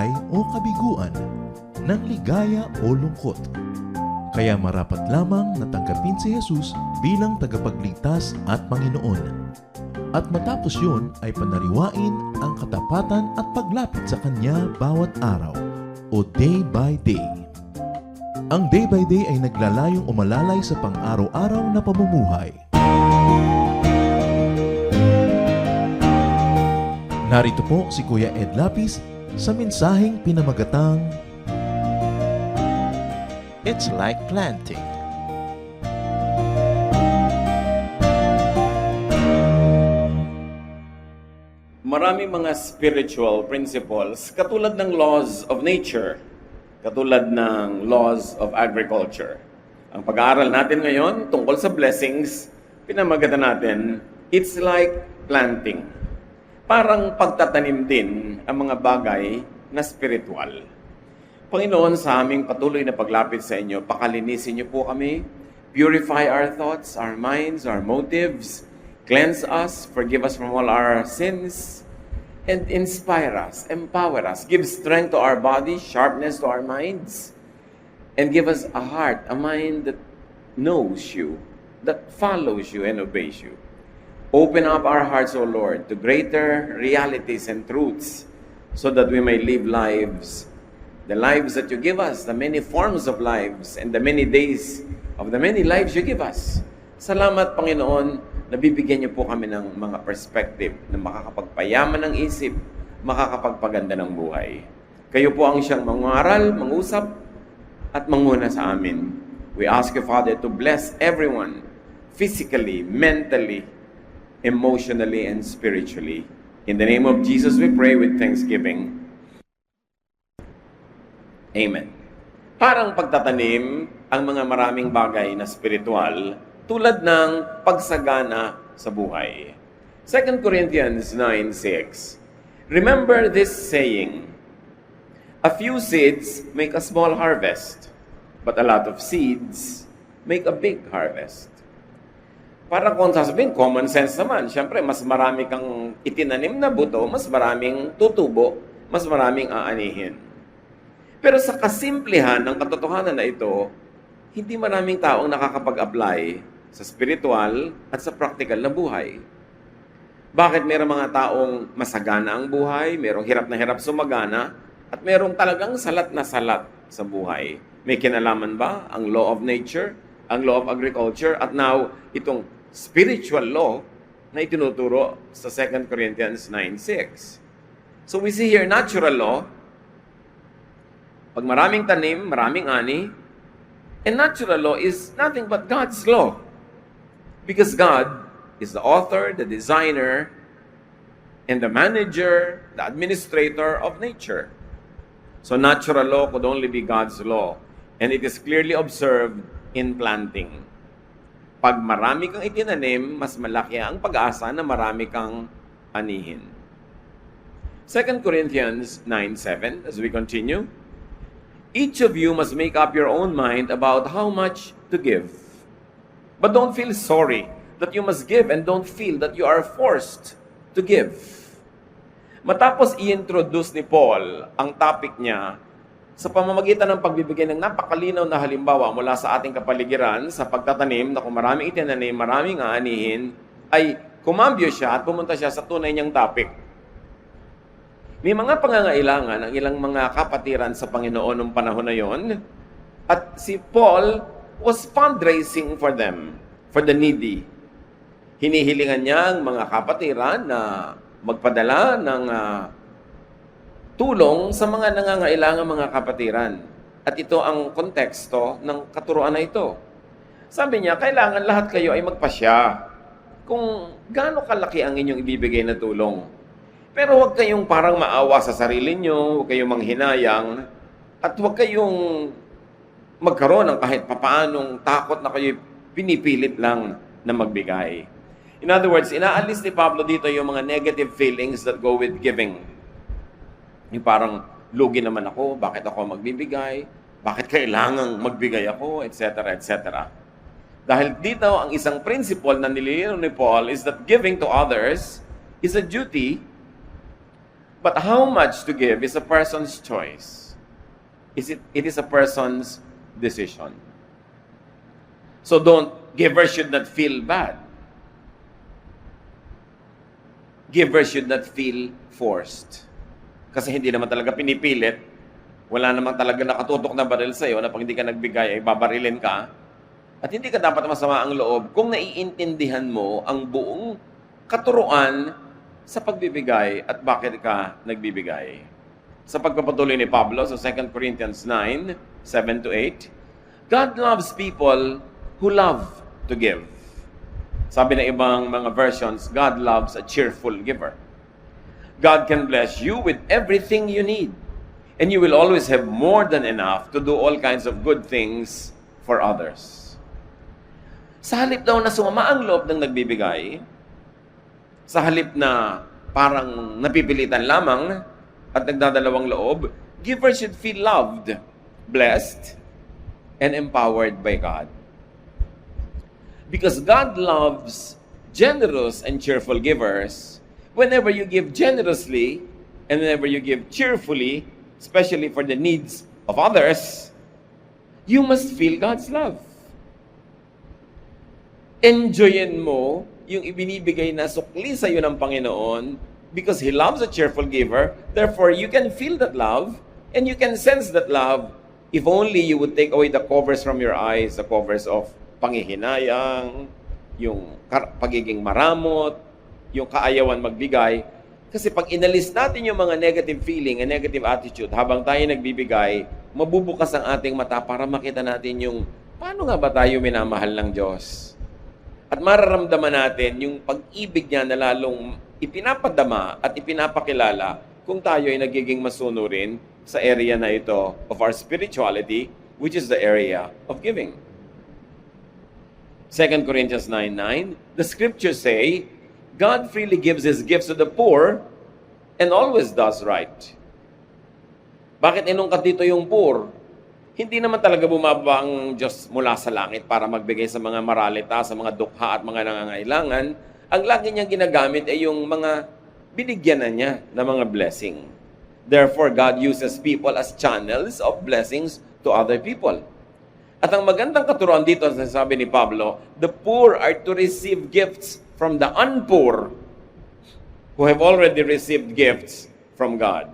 buhay o kabiguan, ng ligaya o lungkot. Kaya marapat lamang na tanggapin si Jesus bilang tagapagligtas at Panginoon. At matapos yun ay panariwain ang katapatan at paglapit sa Kanya bawat araw o day by day. Ang day by day ay naglalayong umalalay sa pang-araw-araw na pamumuhay. Narito po si Kuya Ed Lapis sa mensaheng pinamagatang It's Like Planting. Maraming mga spiritual principles katulad ng laws of nature, katulad ng laws of agriculture. Ang pag-aaral natin ngayon tungkol sa blessings, pinamagatan natin, it's like planting. Parang pagtatanim din ang mga bagay na spiritual. Panginoon, sa aming patuloy na paglapit sa inyo, pakalinisin niyo po kami, purify our thoughts, our minds, our motives, cleanse us, forgive us from all our sins, and inspire us, empower us, give strength to our body, sharpness to our minds, and give us a heart, a mind that knows you, that follows you and obeys you. Open up our hearts, O Lord, to greater realities and truths so that we may live lives, the lives that you give us, the many forms of lives, and the many days of the many lives you give us. Salamat, Panginoon, nabibigyan niyo po kami ng mga perspective na makakapagpayaman ng isip, makakapagpaganda ng buhay. Kayo po ang siyang mangaral, mangusap, at manguna sa amin. We ask you, Father, to bless everyone, physically, mentally, emotionally, and spiritually. In the name of Jesus, we pray with thanksgiving. Amen. Parang pagtatanim ang mga maraming bagay na spiritual tulad ng pagsagana sa buhay. 2 Corinthians 9:6. Remember this saying, a few seeds make a small harvest, but a lot of seeds make a big harvest. Para kung sasabihin, common sense naman. Siyempre, mas marami kang itinanim na buto, mas maraming tutubo, mas maraming aanihin. Pero sa kasimplihan ng katotohanan na ito, hindi maraming taong nakakapag-apply sa spiritual at sa practical na buhay. Bakit mayroong mga taong masagana ang buhay, mayroong hirap na hirap sumagana, at mayroong talagang salat na salat sa buhay? May kinalaman ba ang law of nature, ang law of agriculture, at now itong spiritual law na itinuturo sa 2 Corinthians 9:6. So we see here natural law. Pag maraming tanim, maraming ani. And natural law is nothing but God's law. Because God is the author, the designer, and the manager, the administrator of nature. So natural law could only be God's law. And it is clearly observed in planting. Pag marami kang itinanim, mas malaki ang pag-asa na marami kang anihin. 2 Corinthians 9:7, as we continue, each of you must make up your own mind about how much to give. But don't feel sorry that you must give and don't feel that you are forced to give. Matapos i-introduce ni Paul ang topic niya sa pamamagitan ng pagbibigay ng napakalinaw na halimbawa mula sa ating kapaligiran sa pagtatanim na kung maraming itinanim, maraming aanihin, ay kumambyo siya at pumunta siya sa tunay niyang topic. May mga pangangailangan ang ilang mga kapatiran sa Panginoon noong panahon na yon, at si Paul was fundraising for them, for the needy. Hinihilingan niya ang mga kapatiran na magpadala ng tulong sa mga nangangailangan mga kapatiran. At ito ang konteksto ng katuruan na ito. Sabi niya, kailangan lahat kayo ay magpasya kung gaano kalaki ang inyong ibibigay na tulong. Pero huwag kayong parang maawa sa sarili nyo, huwag kayong manghinayang, at huwag kayong magkaroon ng kahit papaanong takot na kayo pinipilit lang na magbigay. In other words, inaalis ni Pablo dito yung mga negative feelings that go with giving. Yung parang, lugi naman ako, bakit ako magbibigay? Bakit kailangang magbigay ako? Etc. etc. Dahil dito, ang isang principle na nililinaw ni Paul is that giving to others is a duty But how much to give is a person's choice. It is a person's decision. So giver should not feel bad. Giver should not feel forced. Kasi hindi naman talaga pinipilit. Wala naman talaga nakatutok na baril sa'yo na pag hindi ka nagbigay ay babarilin ka. At hindi ka dapat masama ang loob kung naiintindihan mo ang buong katuruan sa pagbibigay at bakit ka nagbibigay. Sa pagpapatuloy ni Pablo sa 2 Corinthians 9, 7-8, God loves people who love to give. Sabi ng ibang mga versions, God loves a cheerful giver. God can bless you with everything you need, and you will always have more than enough to do all kinds of good things for others. Sa halip daw na sumama ang loob ng nagbibigay, sa halip na parang napipilitan lamang at nagdadalawang loob, givers should feel loved, blessed, and empowered by God. Because God loves generous and cheerful givers, whenever you give generously and whenever you give cheerfully, especially for the needs of others, you must feel God's love. Enjoyin mo yung ibinibigay na sukli sa iyo ng Panginoon because He loves a cheerful giver. Therefore, you can feel that love and you can sense that love if only you would take away the covers from your eyes, the covers of pangihinayang, yung pagiging maramot, yung kaayawan magbigay. Kasi pag inalis natin yung mga negative feeling and negative attitude habang tayo nagbibigay, mabubukas ang ating mata para makita natin yung paano nga ba tayo minamahal ng Diyos. At mararamdaman natin yung pag-ibig niya na lalong ipinapadama at ipinapakilala kung tayo ay nagiging masunurin sa area na ito of our spirituality, which is the area of giving. 2 Corinthians 9:9, the scriptures say, God freely gives His gifts to the poor and always does right. Bakit inungkat dito yung poor? Hindi naman talaga bumaba ang Diyos mula sa langit para magbigay sa mga maralita, sa mga dukha at mga nangangailangan. Ang lagi niyang ginagamit ay yung mga binigyan na niya ng mga blessing. Therefore, God uses people as channels of blessings to other people. At ang magandang katuruan dito, sabi ni Pablo, the poor are to receive gifts from the unpoor who have already received gifts from God.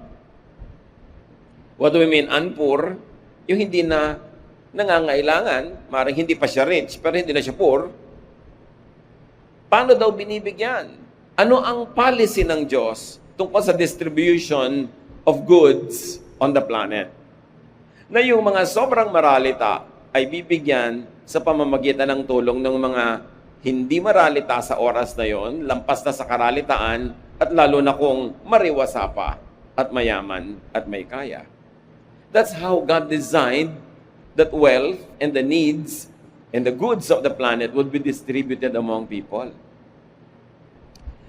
What do we mean unpoor? Yung hindi na nangangailangan, maring hindi pa siya rich, pero hindi na siya poor. Paano daw binibigyan? Ano ang policy ng Diyos tungkol sa distribution of goods on the planet? Na yung mga sobrang maralita ay bibigyan sa pamamagitan ng tulong ng mga hindi maralita sa oras na yon, lampas na sa karalitaan, at lalo na kung mariwasa pa at mayaman at may kaya. That's how God designed that wealth and the needs and the goods of the planet would be distributed among people.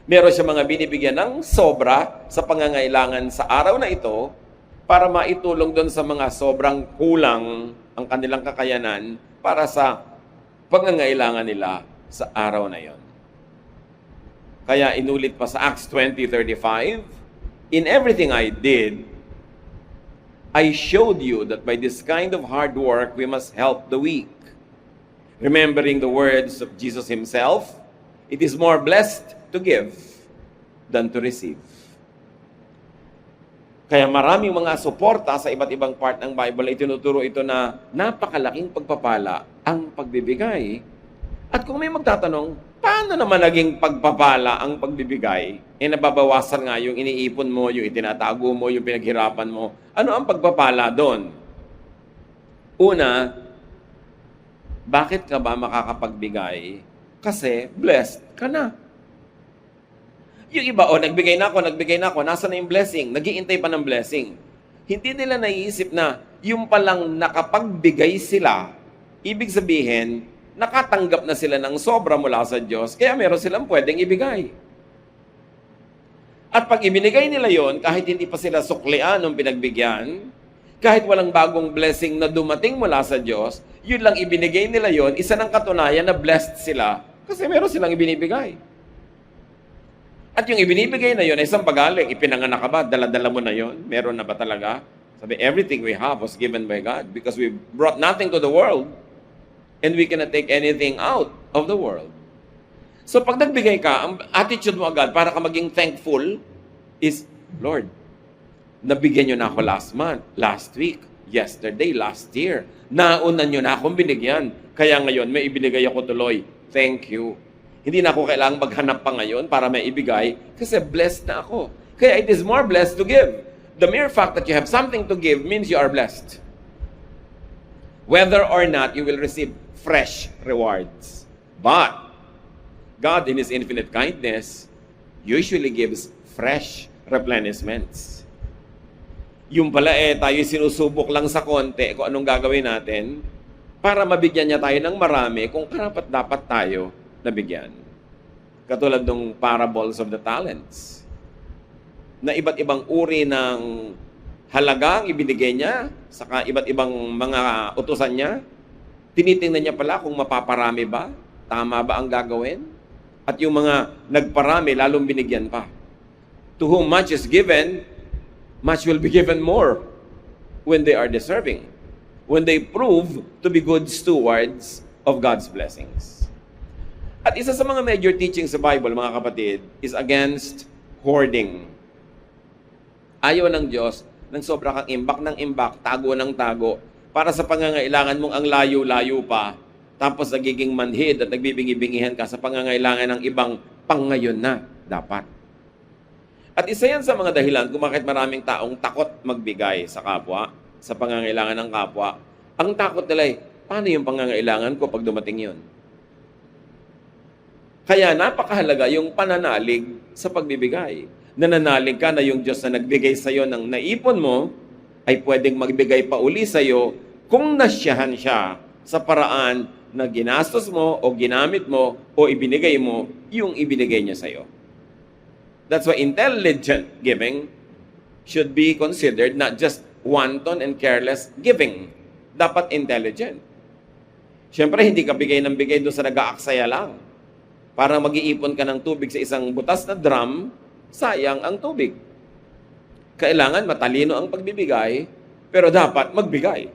Meron siya mga binibigyan ng sobra sa pangangailangan sa araw na ito para maitulong doon sa mga sobrang kulang ang kanilang kakayanan para sa pangangailangan nila sa araw na yon. Kaya inulit pa sa Acts 20:35, in everything I did, I showed you that by this kind of hard work, we must help the weak. Remembering the words of Jesus Himself, it is more blessed to give than to receive. Kaya maraming mga suporta sa iba't ibang part ng Bible ay tinuturo ito na napakalaking pagpapala ang pagbibigay. At kung may magtatanong, paano naman naging pagpapala ang pagbibigay? Nababawasan nga yung iniipon mo, yung itinatago mo, yung pinaghirapan mo. Ano ang pagpapala doon? Una, bakit ka ba makakapagbigay? Kasi blessed ka na. Yung iba, nagbigay na ako, nasa na yung blessing? Nag-iintay pa ng blessing. Hindi nila naiisip na yung palang nakapagbigay sila, ibig sabihin, nakatanggap na sila ng sobra mula sa Diyos, kaya meron silang pwedeng ibigay. At pag ibinigay nila yon, kahit hindi pa sila suklian ng pinagbigyan, kahit walang bagong blessing na dumating mula sa Diyos, yun lang ibinigay nila yon, isa ng katunayan na blessed sila, kasi meron silang ibinibigay. At yung ibinibigay na yun ay isang pagaling. Ipinanganak ka ba? Dala-dala mo na yun? Meron na ba talaga? Sabi, everything we have was given by God because we brought nothing to the world and we cannot take anything out of the world. So pag nagbigay ka, ang attitude mo agad para ka maging thankful is, Lord, nabigyan nyo na ako last month, last week, yesterday, last year. Naunan nyo na akong binigyan. Kaya ngayon, may ibinigay ako tuloy. Thank you. Hindi na ako kailangang maghanap pa ngayon para may ibigay kasi blessed na ako. Kaya it is more blessed to give. The mere fact that you have something to give means you are blessed. Whether or not you will receive fresh rewards. But God in His infinite kindness usually gives fresh replenishments. Yung pala tayo sinusubok lang sa konti kung anong gagawin natin para mabigyan niya tayo ng marami kung karapat-dapat tayo nabigyan. Katulad ng parables of the talents na iba't ibang uri ng halagang ibinigay niya sa iba't ibang mga utusan niya. Tinitingnan niya pala kung mapaparami ba, tama ba ang gagawin? At yung mga nagparami, lalong binigyan pa. To whom much is given, much will be given more when they are deserving, when they prove to be good stewards of God's blessings. At isa sa mga major teachings sa Bible, mga kapatid, is against hoarding. Ayaw ng Diyos ng sobra kang imbak ng imbak, tago ng tago, para sa pangangailangan mong ang layo-layo pa, tapos nagiging manhid at nagbibingi-bingihan ka sa pangangailangan ng ibang pangayon na dapat. At isa yan sa mga dahilan kung bakit maraming taong takot magbigay sa kapwa, sa pangangailangan ng kapwa. Ang takot nila ay, paano yung pangangailangan ko pag dumating yun? Kaya napakahalaga yung pananalig sa pagbibigay. Nananalig ka na yung Diyos na nagbigay sa iyo ng naipon mo ay pwedeng magbigay pa uli sa iyo kung nasyahan siya sa paraan na ginastos mo o ginamit mo o ibinigay mo yung ibinigay niya sa iyo. That's why intelligent giving should be considered not just wanton and careless giving. Dapat intelligent. Siyempre, hindi ka bigay ng bigay doon sa nag-aaksaya lang. Para mag-iipon ka ng tubig sa isang butas na drum, sayang ang tubig. Kailangan matalino ang pagbibigay, pero dapat magbigay.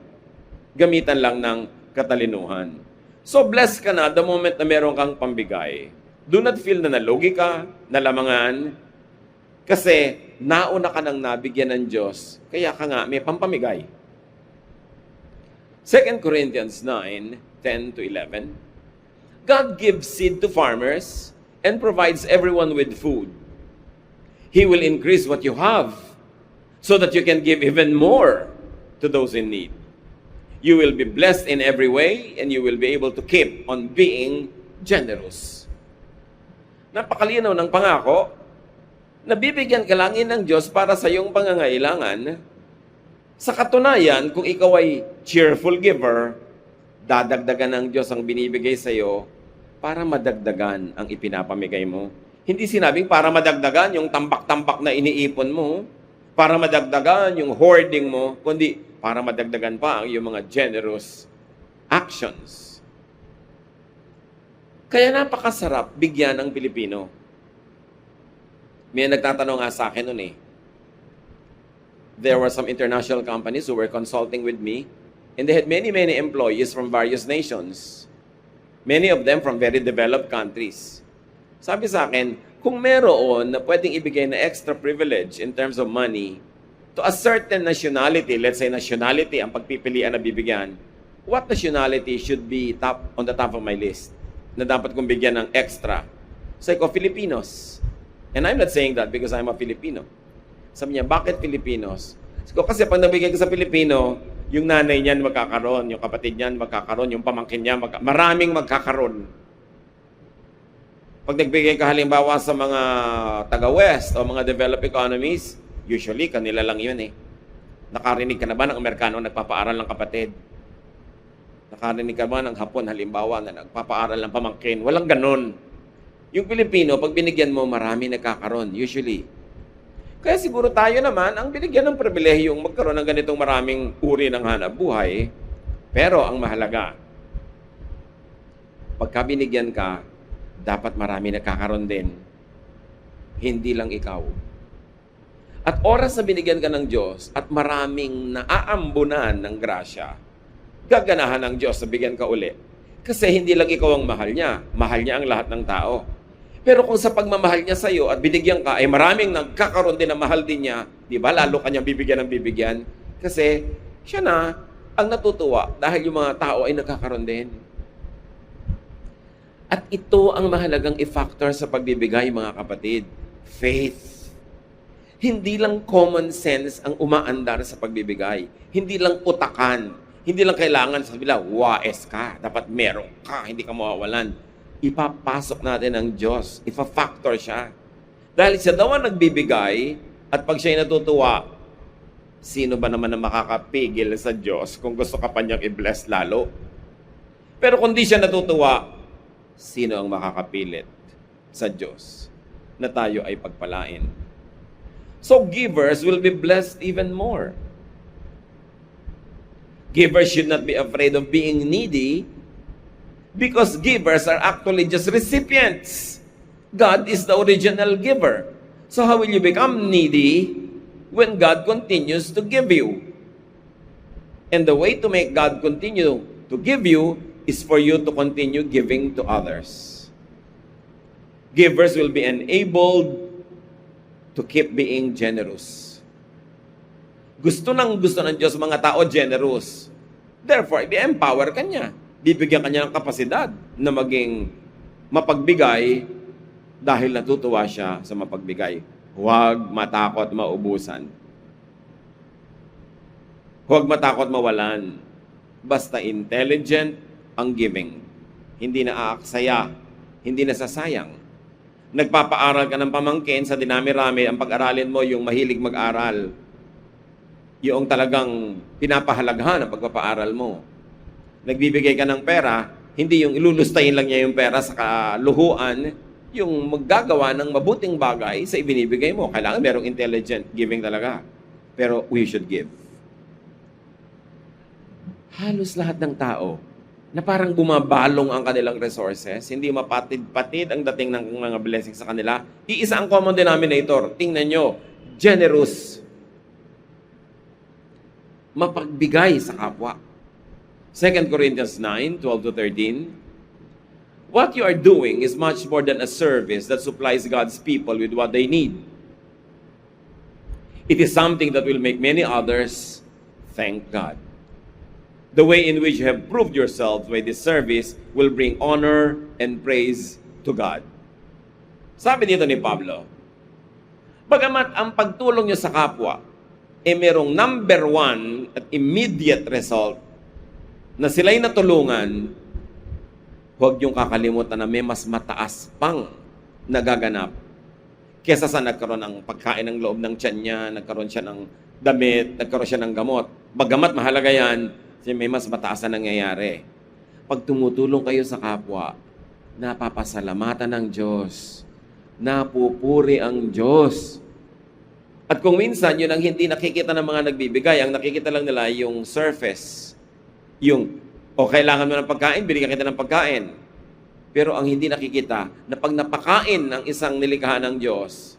Gamitan lang ng katalinuhan. So blessed ka na the moment na meron kang pambigay. Do not feel na nalugi ka, nalamangan, kasi nauna ka nang nabigyan ng Diyos, kaya ka nga may pampamigay. 2 Corinthians 9:10-11, God gives seed to farmers and provides everyone with food. He will increase what you have so that you can give even more to those in need. You will be blessed in every way and you will be able to keep on being generous. Napakalinaw ng pangako, nabibigyan ka langin ng Diyos para sa iyong pangangailangan. Sa katunayan, kung ikaw ay cheerful giver, dadagdagan ng Diyos ang binibigay sa iyo para madagdagan ang ipinapamigay mo. Hindi sinabing para madagdagan yung tambak-tambak na iniipon mo, para madagdagan yung hoarding mo, kundi para madagdagan pa ang iyong mga generous actions. Kaya napakasarap bigyan ng Pilipino. May nagtatanong nga sa akin noon There were some international companies who were consulting with me, and they had many employees from various nations. Many of them from very developed countries. Sabi sa akin, kung meron na pwedeng ibigay na extra privilege in terms of money to a certain nationality, let's say nationality ang pagpipilian na bibigyan, what nationality should be on the top of my list na dapat kong bigyan ng extra? Sabi ko, Filipinos. And I'm not saying that because I'm a Filipino. Sabi niya, bakit Filipinos? Sabi ko, kasi pag nabigay ko sa Pilipino, yung nanay niyan magkakaroon, yung kapatid niyan magkakaroon, yung pamangkin niya, maraming magkakaroon. Pag nagbigay ka halimbawa sa mga taga-West o mga developed economies, usually kanila lang yun Nakarinig ka na ba ng Amerikano nagpapaaral ng kapatid? Nakarinig ka ba ng Hapon halimbawa na nagpapaaral ng pamangkin? Walang ganon. Yung Pilipino, pag binigyan mo, marami nagkakaroon, usually. Kaya siguro tayo naman, ang binigyan ng pribilehiyong magkaroon ng ganitong maraming uri ng hanap buhay. Pero ang mahalaga, pagka binigyan ka, dapat marami nagkakaroon din. hindi lang ikaw. At oras na binigyan ka ng Diyos at maraming naaambunan ng grasya, gaganahan ng Diyos na bigyan ka uli. Kasi hindi lang ikaw ang mahal niya ang lahat ng tao. Pero kung sa pagmamahal niya sa iyo at binigyan ka, ay maraming nagkakaroon din na mahal din niya, di ba? Lalo kanyang bibigyan ng bibigyan. Kasi siya na ang natutuwa dahil yung mga tao ay nagkakaroon din. At ito ang mahalagang i-factor sa pagbibigay, mga kapatid. Faith. Hindi lang common sense ang umaandar sa pagbibigay. Hindi lang utakan. Hindi lang kailangan sa kabila, wais ka. Dapat meron ka, hindi ka mawawalan. Ipapasok natin ang Diyos. Ipa-factor siya. Dahil siya daw ang nagbibigay, at pag siya'y natutuwa, sino ba naman ang makakapigil sa Diyos kung gusto ka pa niyang i-bless lalo? Pero kung di siya natutuwa, sino ang makakapilit sa Diyos na tayo ay pagpalain? So givers will be blessed even more. Givers should not be afraid of being needy because givers are actually just recipients. God is the original giver. So how will you become needy when God continues to give you? And the way to make God continue to give you is for you to continue giving to others. Givers will be enabled to keep being generous. Gusto ng Diyos mga tao generous. Therefore, i-empower ka niya. Bibigyan ka niya ng kapasidad na maging mapagbigay dahil natutuwa siya sa mapagbigay. Huwag matakot maubusan. Huwag matakot mawalan. Basta intelligent ang giving. Hindi na aaksaya. Hindi na sasayang. Nagpapaaral ka ng pamangkin, sa dinami-rami, ang pag-aralin mo yung mahilig mag-aral. Yung talagang pinapahalagahan ang pagpapaaral mo. Nagbibigay ka ng pera, hindi yung ilulustayin lang niya yung pera sa kaluhuan, yung maggagawa ng mabuting bagay sa ibinibigay mo. Kailangan merong intelligent giving talaga. Pero we should give. Halos lahat ng tao na parang bumabalong ang kanilang resources, hindi mapatid-patid ang dating ng mga blessings sa kanila. Iisa ang common denominator. Tingnan nyo, generous. Mapagbigay sa kapwa. 2 Corinthians 9:12-13. What you are doing is much more than a service that supplies God's people with what they need. It is something that will make many others thank God. The way in which you have proved yourselves by this service will bring honor and praise to God. Sabi dito ni Pablo, bagamat ang pagtulong nyo sa kapwa, merong number one at immediate result na sila'y natulungan, huwag niyong kakalimutan na may mas mataas pang nagaganap kesa sa nagkaroon ng pagkain ng loob ng tiyan niya, nagkaroon siya ng damit, nagkaroon siya ng gamot. Bagamat mahalaga yan, may mas mataas na nangyayari. Pag tumutulong kayo sa kapwa, napapasalamatan ng Diyos. Napupuri ang Diyos. At kung minsan, yun ang hindi nakikita ng mga nagbibigay, ang nakikita lang nila yung surface. Yung, kailangan mo ng pagkain, binigyan kita ng pagkain. Pero ang hindi nakikita, na pag napakain ng isang nilikha ng Diyos,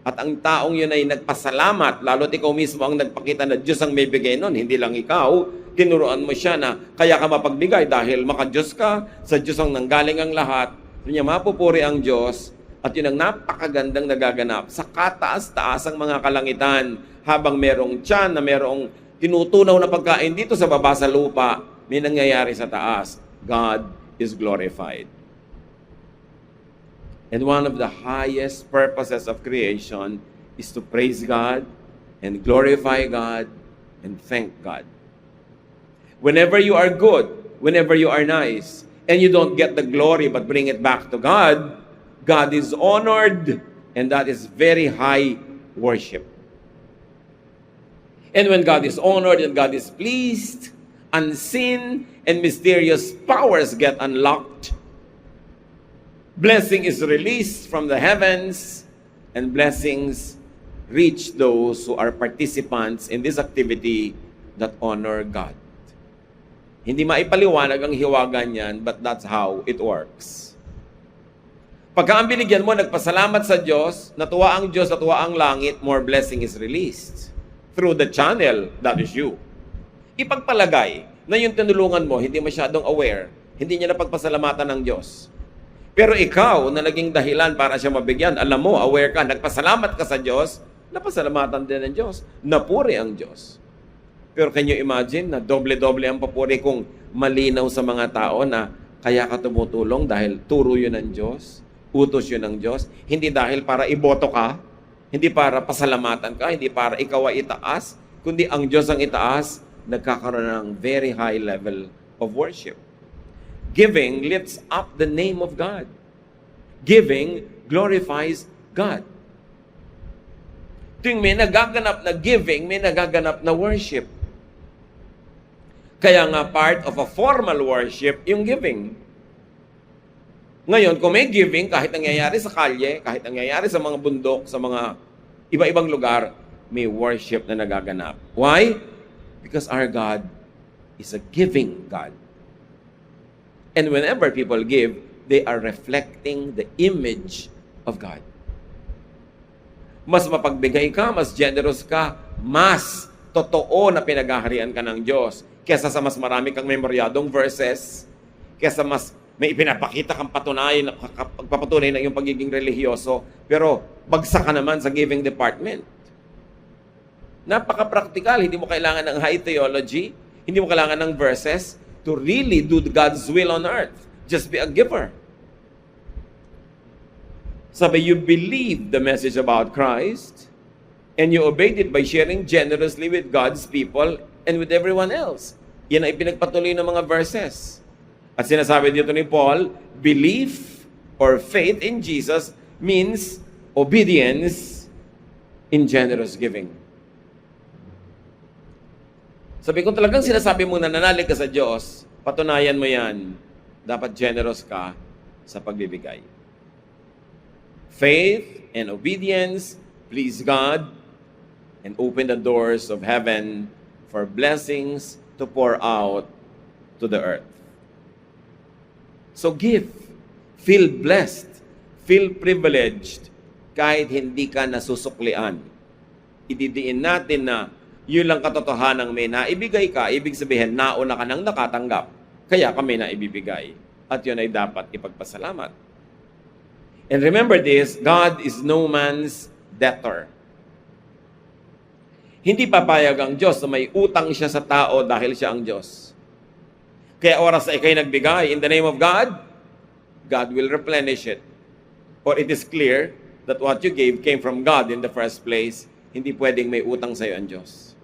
at ang taong yun ay nagpasalamat, lalo't ikaw mismo ang nagpakita na Diyos ang may bigay nun, hindi lang ikaw, tinuruan mo siya na kaya ka mapagbigay dahil maka-Diyos ka, sa Diyos ang nanggaling ang lahat, niya mapupuri ang Diyos, at yun ang napakagandang nagaganap sa kataas-taas ang mga kalangitan, habang merong tiyan na merong tinutunaw na pagkain dito sa baba sa lupa, may nangyayari sa taas. God is glorified. And one of the highest purposes of creation is to praise God and glorify God and thank God. Whenever you are good, whenever you are nice, and you don't get the glory but bring it back to God, God is honored, and that is very high worship. And when God is honored and God is pleased, unseen and mysterious powers get unlocked. Blessing is released from the heavens, and blessings reach those who are participants in this activity that honor God. Hindi maipaliwanag ang hiwaga niyan, but that's how it works. Pagka ang binigyan mo, nagpasalamat sa Diyos, natuwa ang Diyos, natuwa ang langit, more blessing is released. Through the channel, that is you. Ipagpalagay na yung tinulungan mo, hindi masyadong aware, hindi niya napagpasalamatan ng Diyos. Pero ikaw, na naging dahilan para siya mabigyan, alam mo, aware ka, nagpasalamat ka sa Diyos, napasalamatan din ng Diyos, napuri ang Diyos. Pero can you imagine na doble-doble ang papuri kung malinaw sa mga tao na kaya ka tumutulong dahil turo yun ng Diyos, utos yun ng Diyos, hindi dahil para iboto ka, hindi para pasalamatan ka, hindi para ikaw ay itaas, kundi ang Diyos ang itaas, nagkakaroon ng very high level of worship. Giving lifts up the name of God. Giving glorifies God. Tuwing may nagaganap na giving, may nagaganap na worship. Kaya nga part of a formal worship, yung giving. Ngayon, kung may giving, kahit nangyayari sa kalye, kahit nangyayari sa mga bundok, sa mga iba-ibang lugar, may worship na nagaganap. Why? Because our God is a giving God. And whenever people give, they are reflecting the image of God. Mas mapagbigay ka, mas generous ka, mas totoo na pinaghaharian ka ng Diyos kesa sa mas marami kang memoryadong verses, kesa mas may ipinapakita kang pagpapatunay na iyong pagiging religyoso, pero bagsak ka naman sa giving department. Napaka-practical, hindi mo kailangan ng high theology, hindi mo kailangan ng verses to really do God's will on earth. Just be a giver. Sabi, you believe the message about Christ, and you obeyed it by sharing generously with God's people and with everyone else. Yan ay pinagpatuloy ng mga verses. At sinasabi dito ni Paul, belief or faith in Jesus means obedience in generous giving. Sabi, kung talagang sinasabi mo na nanalig ka sa Diyos, patunayan mo yan, dapat generous ka sa pagbibigay. Faith and obedience please God and open the doors of heaven for blessings to pour out to the earth. So give. Feel blessed. Feel privileged kahit hindi ka nasusuklian. Ididiin natin na yun lang katotohanan may naibigay ka, ibig sabihin nauna ka nang nakatanggap. Kaya kami naibibigay. At yun ay dapat ipagpasalamat. And remember this, God is no man's debtor. Hindi papayag ang Diyos na may utang siya sa tao dahil siya ang Diyos. Kaya oras na ikay nagbigay in the name of God, God will replenish it. Or it is clear that what you gave came from God in the first place. Hindi pwedeng may utang sa iyo ang Diyos.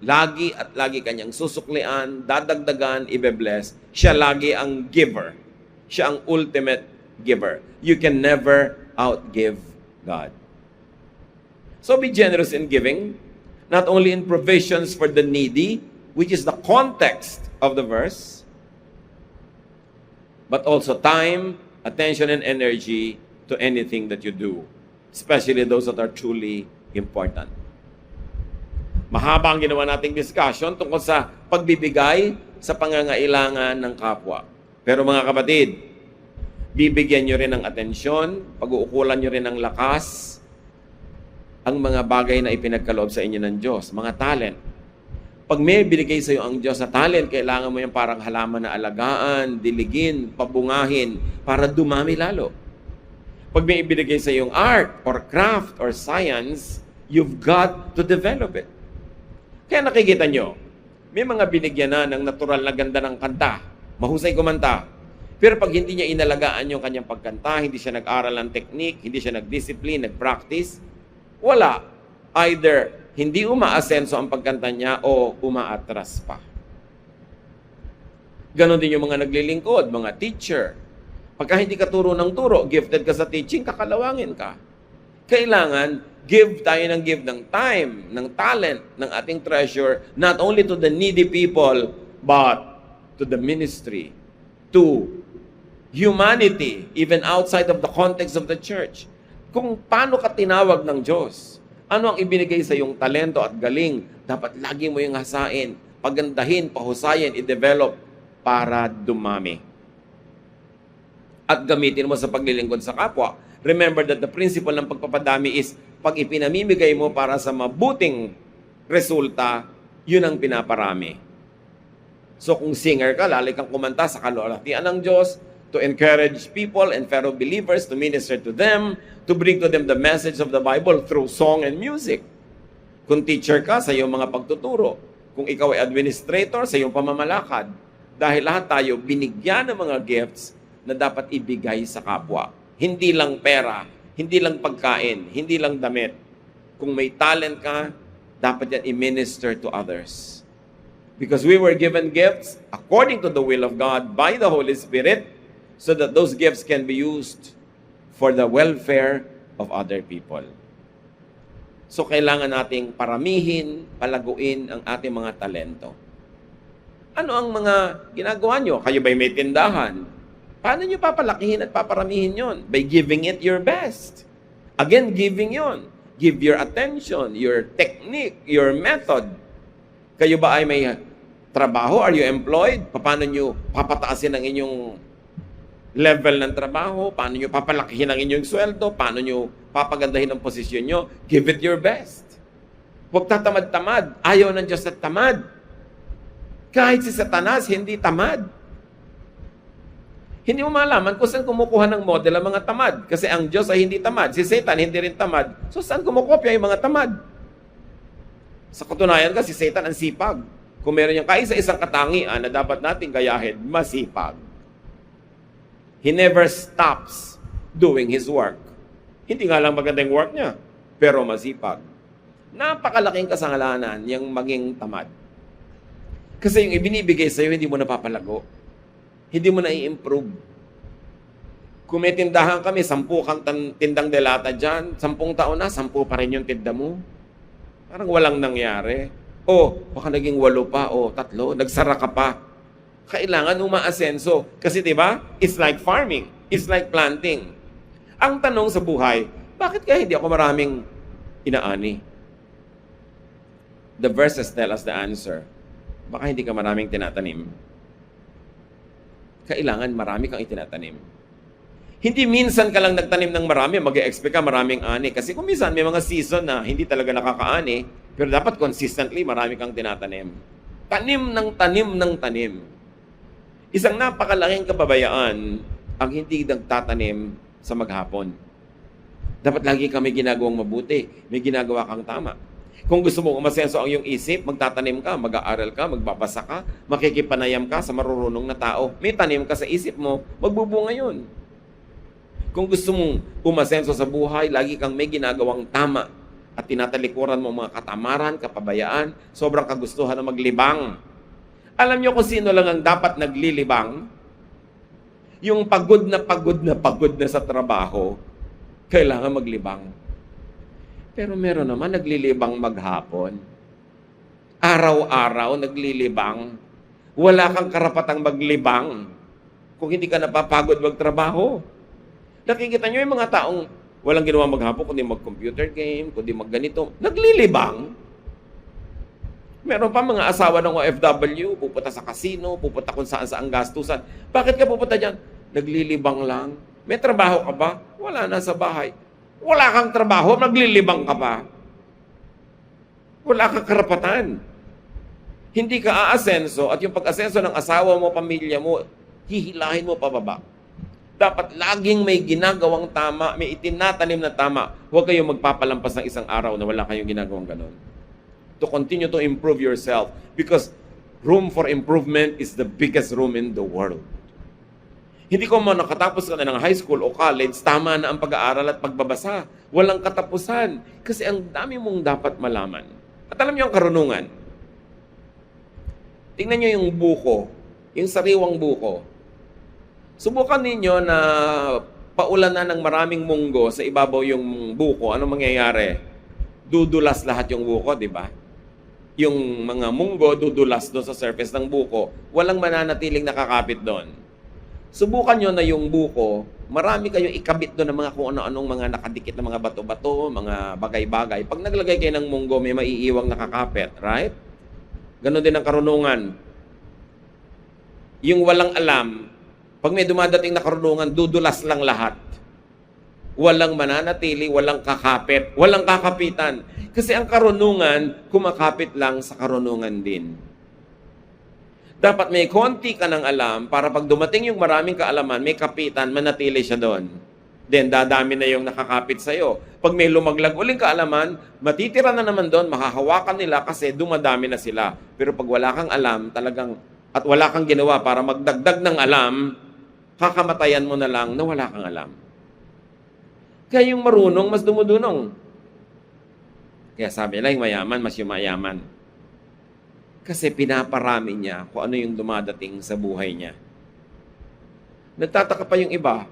Lagi at lagi kanyang susuklian, dadagdagan, ibe-bless. Siya lagi ang giver. Siya ang ultimate giver. You can never outgive God. So be generous in giving, not only in provisions for the needy, which is the context of the verse, but also time, attention, and energy to anything that you do, especially those that are truly important. Mahaba ang ginawa nating discussion tungkol sa pagbibigay sa pangangailangan ng kapwa. Pero mga kapatid, bibigyan nyo rin ng atensyon, pag-uukulan nyo rin ng lakas, ang mga bagay na ipinagkaloob sa inyo ng Diyos, mga talent. Pag may binigay sa iyo ang Diyos sa talent, kailangan mo yung parang halaman na alagaan, diligin, pabungahin, para dumami lalo. Pag may ibinigay sa iyong art, or craft, or science, you've got to develop it. Kaya nakikita nyo, may mga binigyan na ng natural na ganda ng kanta, mahusay kumanta. Pero pag hindi niya inalagaan yung kanyang pagkanta, hindi siya nag-aral ng technique, hindi siya nag-discipline, nag-practice, wala. Either hindi umaasenso ang pagkanta niya o umaatras pa. Ganon din yung mga naglilingkod, mga teacher. Pagka hindi ka turo ng turo, gifted ka sa teaching, kakalawangin ka. Kailangan, give ng time, ng talent, ng ating treasure, not only to the needy people, but to the ministry, to humanity, even outside of the context of the church. Kung paano ka tinawag ng Diyos, ano ang ibinigay sa iyong talento at galing, dapat lagi mo yung hasain, pagandahin, pahusayin, i-develop para dumami. at gamitin mo sa paglilingkod sa kapwa. Remember that the principle ng pagpapadami is pag ipinamimigay mo para sa mabuting resulta, yun ang pinaparami. So kung singer ka, lali kang kumanta sa kalwalhatian ng Diyos, to encourage people and fellow believers, to minister to them, to bring to them the message of the Bible through song and music. Kung teacher ka, sa iyong mga pagtuturo. Kung ikaw ay administrator, sa iyong pamamalakad. Dahil lahat tayo binigyan ng mga gifts na dapat ibigay sa kapwa. Hindi lang pera, hindi lang pagkain, hindi lang damit. Kung may talent ka, dapat yan i-minister to others. Because we were given gifts according to the will of God by the Holy Spirit so that those gifts can be used for the welfare of other people. So kailangan nating paramihin, palaguin ang ating mga talento. Ano ang mga ginagawa nyo? Kayo ba'y may tindahan? Paano nyo papalakihin at paparamihin yon? By giving it your best. Again, giving yon. Give your attention, your technique, your method. Kayo ba ay may trabaho? Are you employed? Paano nyo papataasin ang inyong level ng trabaho? Paano nyo papalakihin ang inyong sweldo? Paano nyo papagandahin ang posisyon nyo? Give it your best. Huwag tatamad-tamad. Ayaw ng Diyos at tamad. Kahit si Satanas, hindi tamad. Hindi mo malaman kung saan kumukuha ng model ang mga tamad. Kasi ang Diyos ay hindi tamad. Si Satan hindi rin tamad. So saan kumukopya yung mga tamad? Sa katunayan ka, si Satan ang sipag. Kung meron niyang kaisa-isang katangian na dapat natin gayahin, masipag. He never stops doing his work. Hindi nga lang maganda yung work niya, pero masipag. Napakalaking kasalanan yung maging tamad. Kasi yung ibinibigay sa'yo, hindi mo napapalago. Hindi mo na i-improve. Kung may tindahan kami, 10 kang tindang delata dyan, 10 taon na, 10 pa rin yung tinda mo. Parang walang nangyari. O, baka naging 8 pa, o 3, nagsara ka pa. Kailangan umaasenso. Kasi diba, it's like farming. It's like planting. Ang tanong sa buhay, bakit kaya hindi ako maraming inaani? The verses tell us the answer. Baka hindi ka maraming tinatanim. Kailangan marami kang itinatanim. Hindi minsan ka lang nagtanim ng marami, mag-e-expect ka maraming ani. Kasi kung minsan may mga season na hindi talaga nakakaani, pero dapat consistently marami kang tinatanim. Tanim ng tanim ng tanim. Isang napakalaking kapabayaan ang hindi nagtatanim sa maghapon. Dapat lagi kang may ginagawang mabuti, may ginagawa kang tama. Kung gusto mo umasenso ang iyong isip, magtatanim ka, mag-aaral ka, magbabasa ka, makikipanayam ka sa marurunong na tao. May tanim ka sa isip mo, magbubunga yun. Kung gusto mong umasenso sa buhay, lagi kang may ginagawang tama at tinatalikuran mo mga katamaran, kapabayaan, sobrang kagustuhan na maglibang. Alam niyo kung sino lang ang dapat naglilibang? Yung pagod na sa trabaho, kailangan maglibang. Pero meron naman naglilibang maghapon. Araw-araw naglilibang. Wala kang karapatang maglibang kung hindi ka napapagod magtrabaho. Nakikita nyo yung mga taong walang ginawa maghapon, kundi mag-computer game, kundi mag-ganito. Naglilibang. Meron pa mga asawa ng OFW, pupunta sa casino, pupunta kung saan-saan gastusan. Bakit ka pupunta dyan? Naglilibang lang. May trabaho ka ba? Wala na sa bahay. Wala kang trabaho, naglilibang ka pa. Wala kang karapatan. Hindi ka aasenso at yung pag-asenso ng asawa mo, pamilya mo, hihilahin mo pababa. Dapat laging may ginagawang tama, may itinatanim na tama. Huwag kayong magpapalampas ng isang araw na wala kayong ginagawang ganun. To continue to improve yourself because room for improvement is the biggest room in the world. Hindi ko mo nakatapos ka na ng high school o college, tama na ang pag-aaral at pagbabasa. Walang katapusan. Kasi ang dami mong dapat malaman. At alam niyo ang karunungan. Tingnan niyo yung buko, yung sariwang buko. Subukan ninyo na paulanan ng maraming munggo sa ibabaw yung buko. Ano mangyayari? Dudulas lahat yung buko, di ba? Yung mga munggo dudulas doon sa surface ng buko. Walang mananatiling nakakapit doon. Subukan nyo na yung buko, marami kayong ikabit doon ng mga kung ano-anong mga nakadikit na mga bato-bato, mga bagay-bagay. Pag naglagay kayo ng munggo, may maiiwang nakakapit, right? Ganon din ang karunungan. Yung walang alam, Pag may dumadating na karunungan, dudulas lang lahat. Walang mananatili, walang kakapit, walang kakapitan. Kasi ang karunungan, kumakapit lang sa karunungan din. Dapat may konti ka ng alam para pag dumating yung maraming kaalaman, may kapitan, manatili siya doon. Then, dadami na yung nakakapit sa'yo. Pag may lumaglag uling kaalaman, matitira na naman doon, makahawakan nila kasi dumadami na sila. Pero pag wala kang alam, talagang, at wala kang ginawa para magdagdag ng alam, kakamatayan mo na lang na wala kang alam. Kaya yung marunong, mas dumudunong. Kaya sabi nila, yung mayaman, mas yung mayaman. Kasi pinaparami niya kung ano yung dumadating sa buhay niya. Nagtataka pa yung iba,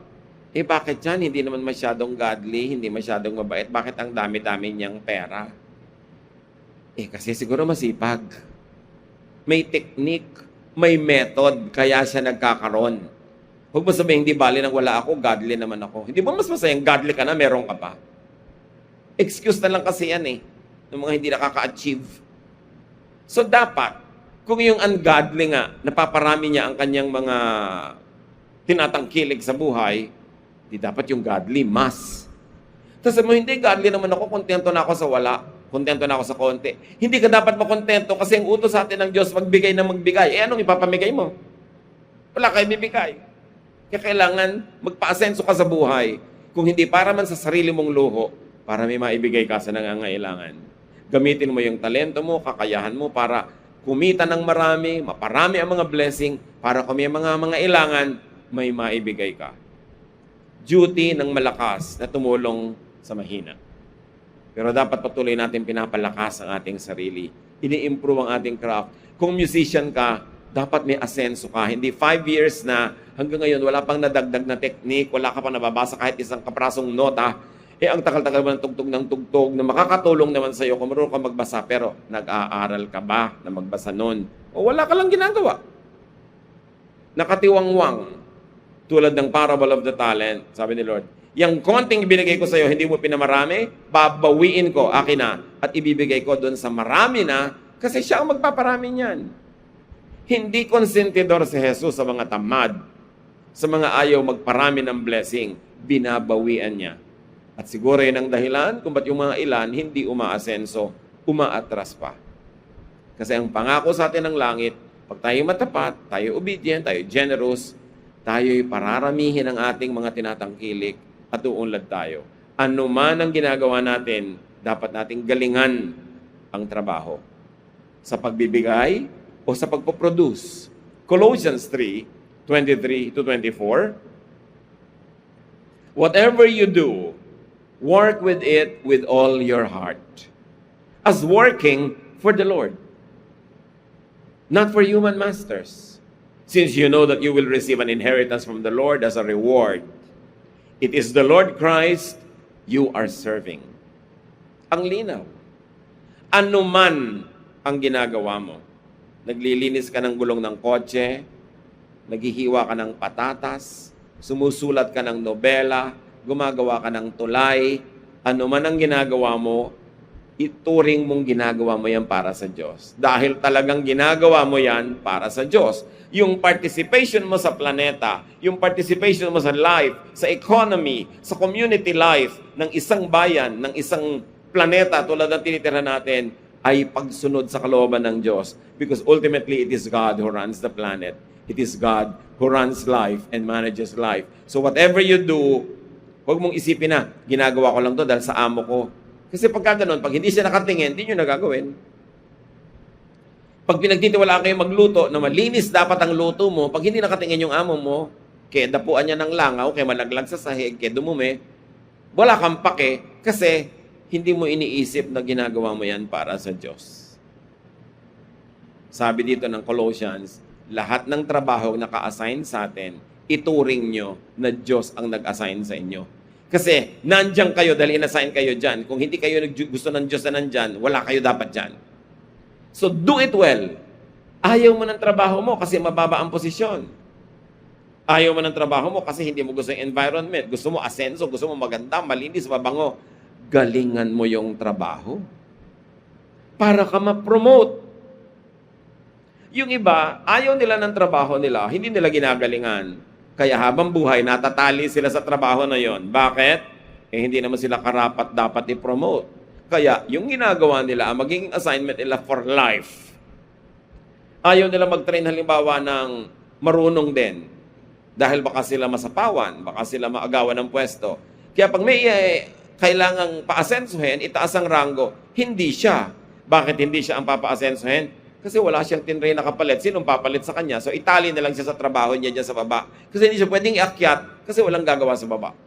bakit yan? Hindi naman masyadong godly, hindi masyadong mabait. Bakit ang dami-dami niyang pera? Kasi siguro masipag. May technique, may method, kaya siya nagkakaroon. Huwag mo sabihin, hindi bali nang wala ako, godly naman ako. Hindi ba mas masayang godly ka na, meron ka pa? Excuse na lang kasi yan ng mga hindi nakaka-achieve. So dapat, kung yung ungodly nga, napaparami niya ang kanyang mga tinatangkilik sa buhay, di dapat yung godly, mas. Tapos mo, hindi, godly naman ako, kontento na ako sa wala, kontento na ako sa konti. Hindi ka dapat makontento kasi ang utos sa atin ng Diyos, magbigay na magbigay. Anong ipapamigay mo? Wala kayo bibigay. Kaya kailangan magpa-asenso ka sa buhay. Kung hindi para man sa sarili mong luho, para may maibigay ka sa nangangailangan. Gamitin mo yung talento mo, kakayahan mo para kumita ng marami, maparami ang mga blessing, para kung may mga ilangan, may maibigay ka. Duty ng malakas na tumulong sa mahina. Pero dapat patuloy natin pinapalakas ang ating sarili. Ini-improve ang ating craft. Kung musician ka, dapat may asenso ka. Hindi 5 years na hanggang ngayon wala pang nadagdag na technique, wala ka pang nababasa kahit isang kaprasong nota. Ang takal-takal mo ng tugtog na makakatulong naman sa iyo kung marunong ka magbasa. Pero nag-aaral ka ba na magbasa nun? O wala ka lang ginagawa? Nakatiwangwang. Tulad ng parable of the talent, sabi ni Lord, yung konting ibinigay ko sa iyo, hindi mo pinamarami, babawiin ko, akin na, at ibibigay ko doon sa marami na, kasi siya ang magpaparami niyan. Hindi konsentidor si Jesus sa mga tamad, sa mga ayaw magparami ng blessing, binabawian niya. At siguro yun ang dahilan kung ba't yung mga ilan hindi umaasenso, umaatras pa. Kasi ang pangako sa atin ng langit, pag tayo matapat, tayo obedient, tayo generous, tayo'y pararamihin ang ating mga tinatangkilik at uunlad tayo. Ano man ang ginagawa natin, dapat nating galingan ang trabaho. Sa pagbibigay o sa pagpoproduce. Colossians 3:23-24. Whatever you do, work with it with all your heart, as working for the Lord, not for human masters. Since you know that you will receive an inheritance from the Lord as a reward. It is the Lord Christ you are serving. Ang linaw. Ano man ang ginagawa mo. Naglilinis ka ng gulong ng kotse, naghihiwa ka ng patatas, sumusulat ka ng nobela, gumagawa ka ng tulay, ano man ang ginagawa mo, ituring mong ginagawa mo yan para sa Diyos. Dahil talagang ginagawa mo yan para sa Diyos. Yung participation mo sa planeta, yung participation mo sa life, sa economy, sa community life ng isang bayan, ng isang planeta tulad ng tinitira natin, ay pagsunod sa kalooban ng Diyos. Because ultimately, it is God who runs the planet. It is God who runs life and manages life. So whatever you do, huwag mong isipin na, ginagawa ko lang to dahil sa amo ko. Kasi pagka ganun, pag hindi siya nakatingin, hindi nyo nagagawin. Pag pinagtitiwalaan kayo magluto, na malinis dapat ang luto mo, pag hindi nakatingin yung amo mo, kaya dapuan niya ng langaw, kaya malaglag sa sahig, kaya dumumi, wala kang pake, kasi hindi mo iniisip na ginagawa mo yan para sa Diyos. Sabi dito ng Colossians, lahat ng trabaho na naka-assign sa atin, ituring nyo na Diyos ang nag-assign sa inyo. Kasi nandyan kayo dahil in-assign kayo dyan. Kung hindi kayo gusto ng Diyos na nandyan, wala kayo dapat dyan. So do it well. Ayaw mo ng trabaho mo kasi mababa ang posisyon. Ayaw mo ng trabaho mo kasi hindi mo gusto yung environment. Gusto mo asenso, gusto mo maganda, malinis, mabango. Galingan mo yung trabaho para ka ma-promote. Yung iba, ayaw nila ng trabaho nila, hindi nila ginagalingan. Kaya habang buhay, natatali sila sa trabaho na yon. Bakit? Hindi naman sila karapat dapat i-promote. Kaya yung ginagawa nila, ang magiging assignment nila for life. Ayaw nila mag-train halimbawa ng marunong din. Dahil baka sila masapawan, baka sila maagawan ng pwesto. Kaya pag may kailangang paasensuhin, itaas ang ranggo, hindi siya. Bakit hindi siya ang papa-asensuhin? Kasi wala siyang tinray na kapalit. Sinong papalit sa kanya? So itali na lang siya sa trabaho niya dyan sa baba. Kasi hindi siya pwedeng iakyat kasi walang gagawa sa baba.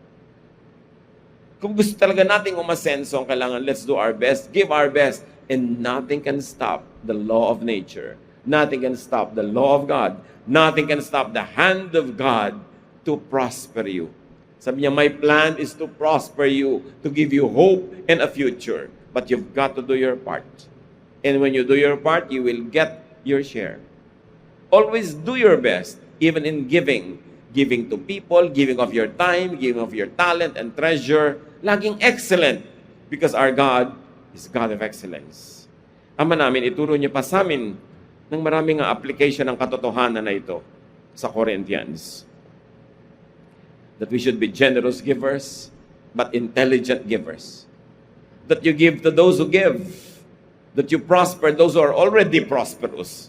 Kung gusto talaga nating umasenso, ang kailangan, let's do our best, give our best, and nothing can stop the law of nature. Nothing can stop the law of God. Nothing can stop the hand of God to prosper you. Sabi niya, my plan is to prosper you, to give you hope and a future. But you've got to do your part. And when you do your part, you will get your share. Always do your best, even in giving. Giving to people, giving of your time, giving of your talent and treasure. Laging excellent because our God is God of excellence. Ama namin, ituro niyo pa sa amin ng maraming application ng katotohanan na ito sa Corinthians. That we should be generous givers, but intelligent givers. That you give to those who give. That you prosper those who are already prosperous.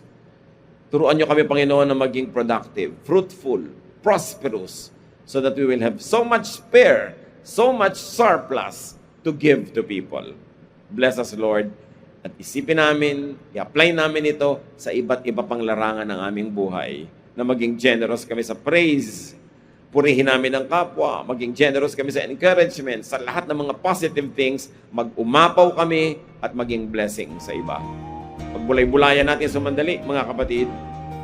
Turuan niyo kami, Panginoon, na maging productive, fruitful, prosperous, so that we will have so much spare, so much surplus to give to people. Bless us, Lord, at isipin namin, i-apply namin ito sa iba't iba pang larangan ng aming buhay, na maging generous kami sa praise, purihin namin ang kapwa, maging generous kami sa encouragement, sa lahat ng mga positive things, mag-umapaw kami at maging blessing sa iba. Pagbulay-bulayan natin sa mandali, mga kapatid,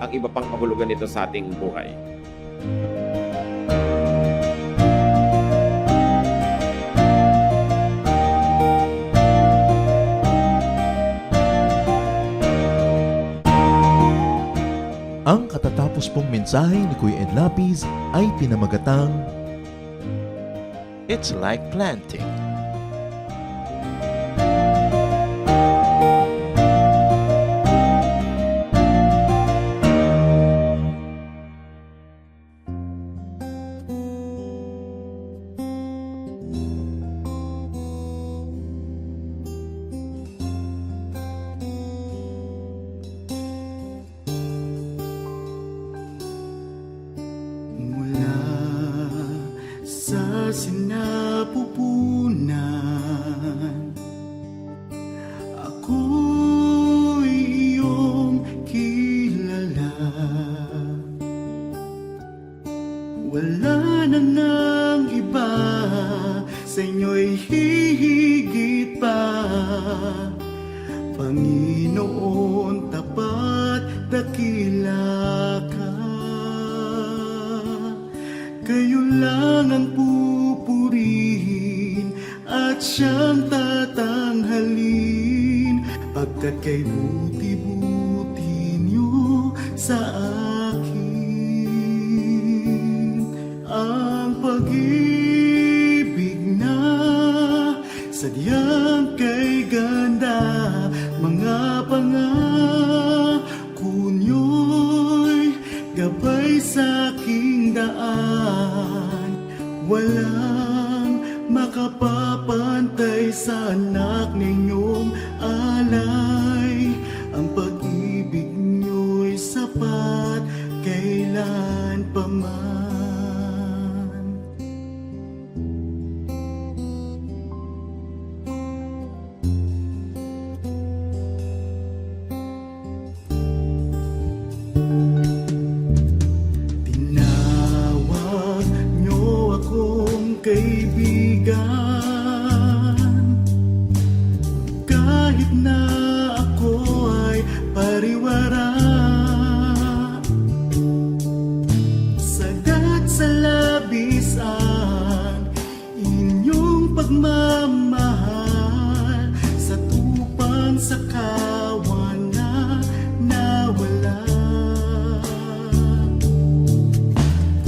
ang iba pang kahulugan nito sa ating buhay. Ang katatapos pong mensahe ni Kuya Ed Lapis ay pinamagatang It's Like Planting. Sa sinapupunan, ako'y iyong kilala. Wala na nang iba, sa inyo'y hihigit pa. Panginoon, tapat, dakila ka. Kayo lang ang pupurihin at siyang tatanghalin, pagkat kay buti-buti niyo sa akin. Ang pag-ibig na sadyang kay ganda, mga pangako niyo'y gabay sa aking daan. Walang makapapantay sa anak ninyong alay. Ang pag-ibig niyo'y sapat kailan pa man. Tinawag niyo akong kaibigan, kahit na ako ay pariwara. Sagat sa labis ang inyong pagmamahal, sa tupang sa kawan na nawala.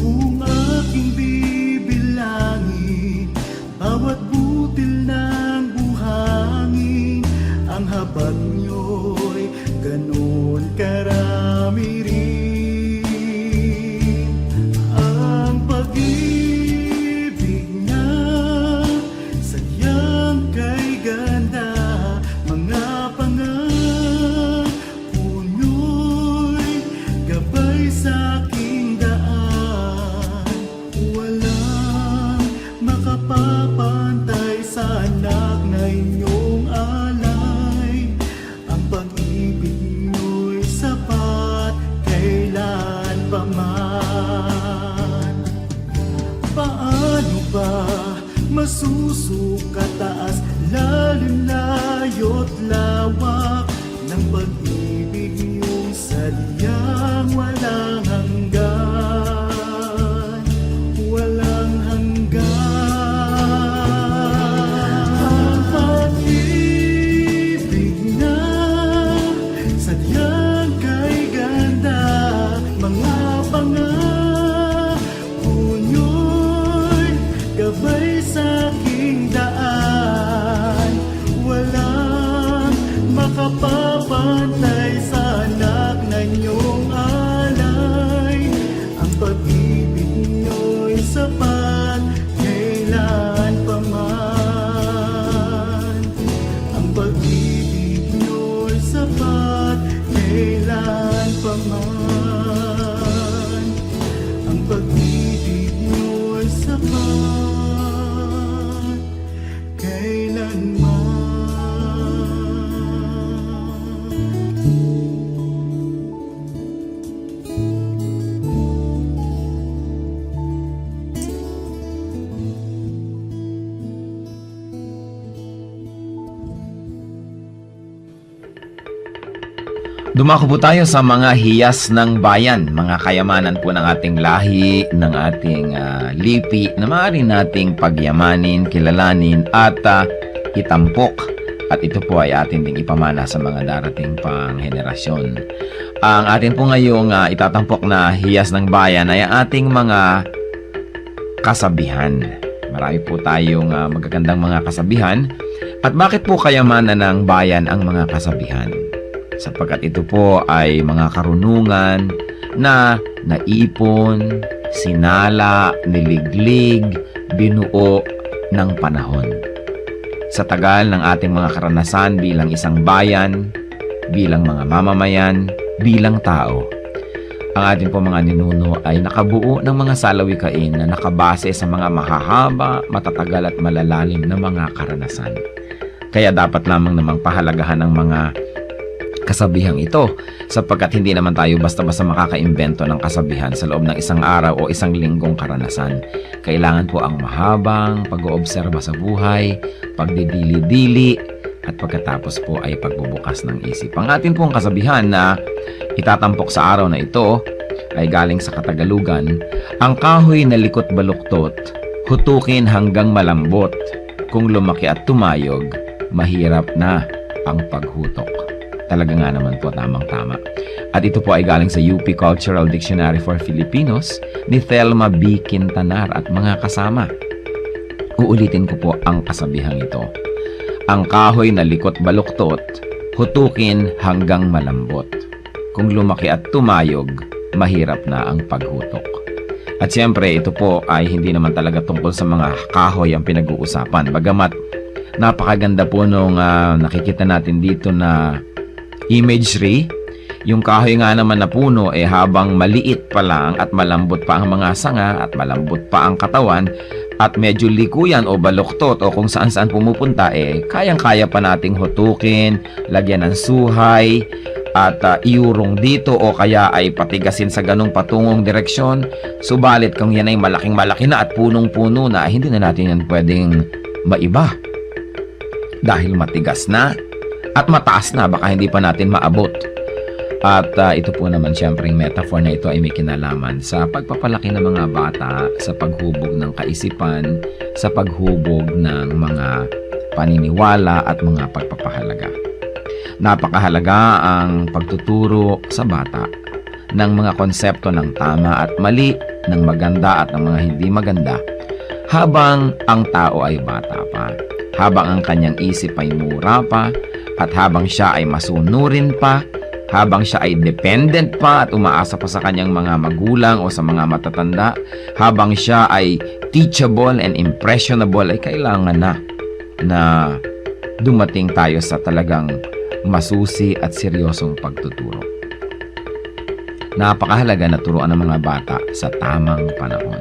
Kung aking bibilangin bawat butil ng buhangin, ang habag niyo'y ganon karami rin. masusukat taas, lalim, layo't lawak ng pag-ibig niyong sadyang walang hanggan, walang hanggan. Ang pag-ibig na sadyang kay ganda, mga pangako nyo'y gabay sa aking daan, walang makapapantay sa anak na inyong alay. Ang pag-ibig nyo'y sapat kailan pa man, ang pag-ibig nyo'y sapat kailan pa man, ang pag-ibig nyo'y sapat kailanman. Dumako po tayo sa mga hiyas ng bayan, mga kayamanan po ng ating lahi, ng ating lipi, na maaari nating pagyamanin, kilalanin at itampok. At ito po ay atin ding ipamana sa mga darating pang henerasyon. Ang atin po ngayong itatampok na hiyas ng bayan ay ating mga kasabihan. Marami po tayong magagandang mga kasabihan. At bakit po kayamanan ng bayan ang mga kasabihan? Sapagkat ito po ay mga karunungan na naipon, sinala, niliglig, binuo ng panahon. Sa tagal ng ating mga karanasan bilang isang bayan, bilang mga mamamayan, bilang tao, ang ating po mga ninuno ay nakabuo ng mga salawikain na nakabase sa mga mahahaba, matatagal at malalalim na mga karanasan. Kaya dapat lamang namang pahalagahan ng mga kasabihang ito, sapagkat hindi naman tayo basta-basta makakaimbento ng kasabihan sa loob ng isang araw o isang linggong karanasan. Kailangan po ang mahabang pag-oobserba sa buhay, pagdidili-dili, at pagkatapos po ay pagbubukas ng isip. Ang atin pong kasabihan na itatampok sa araw na ito ay galing sa Katagalugan: ang kahoy na likot baluktot, hutukin hanggang malambot. Kung lumaki at tumayog, mahirap na ang paghutok. Talaga nga naman po, tamang-tama. At ito po ay galing sa UP Cultural Dictionary for Filipinos ni Thelma B. Quintanar at mga kasama. Uulitin ko po ang kasabihang ito. Ang kahoy na likot baluktot, hutukin hanggang malambot. Kung lumaki at tumayog, mahirap na ang paghutok. At siyempre, ito po ay hindi naman talaga tungkol sa mga kahoy ang pinag-uusapan. Bagamat napakaganda po nung nakikita natin dito na imagery, yung kahoy nga naman na puno habang maliit pa lang at malambot pa ang mga sanga at malambot pa ang katawan at medyo likuyan o baluktot o kung saan-saan pumupunta kayang-kaya pa nating hutukin, lagyan ng suhay at iurong dito o kaya ay patigasin sa ganong patungong direksyon. Subalit kung yan ay malaking-malaki na at punong-puno na, hindi na natin yan pwedeng maiba dahil matigas na at mataas na, baka hindi pa natin maabot. At ito po naman siyempre yung metaphor na ito ay may kinalaman sa pagpapalaki ng mga bata, sa paghubog ng kaisipan, sa paghubog ng mga paniniwala at mga pagpapahalaga. Napakahalaga ang pagtuturo sa bata ng mga konsepto ng tama at mali, ng maganda at ng mga hindi maganda, habang ang tao ay bata pa, habang ang kanyang isip ay mura pa, at habang siya ay masunurin pa, habang siya ay dependent pa at umaasa pa sa kanyang mga magulang o sa mga matatanda, habang siya ay teachable and impressionable, ay kailangan na dumating tayo sa talagang masusi at seryosong pagtuturo. Napakahalaga na turuan ng mga bata sa tamang panahon.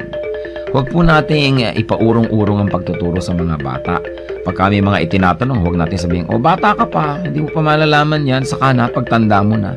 Huwag po nating ipaurong-urong ang pagtuturo sa mga bata. Pag kami mga itinatanong, huwag natin sabihin, bata ka pa, hindi mo pa malalaman yan, saka na, pagtanda mo na.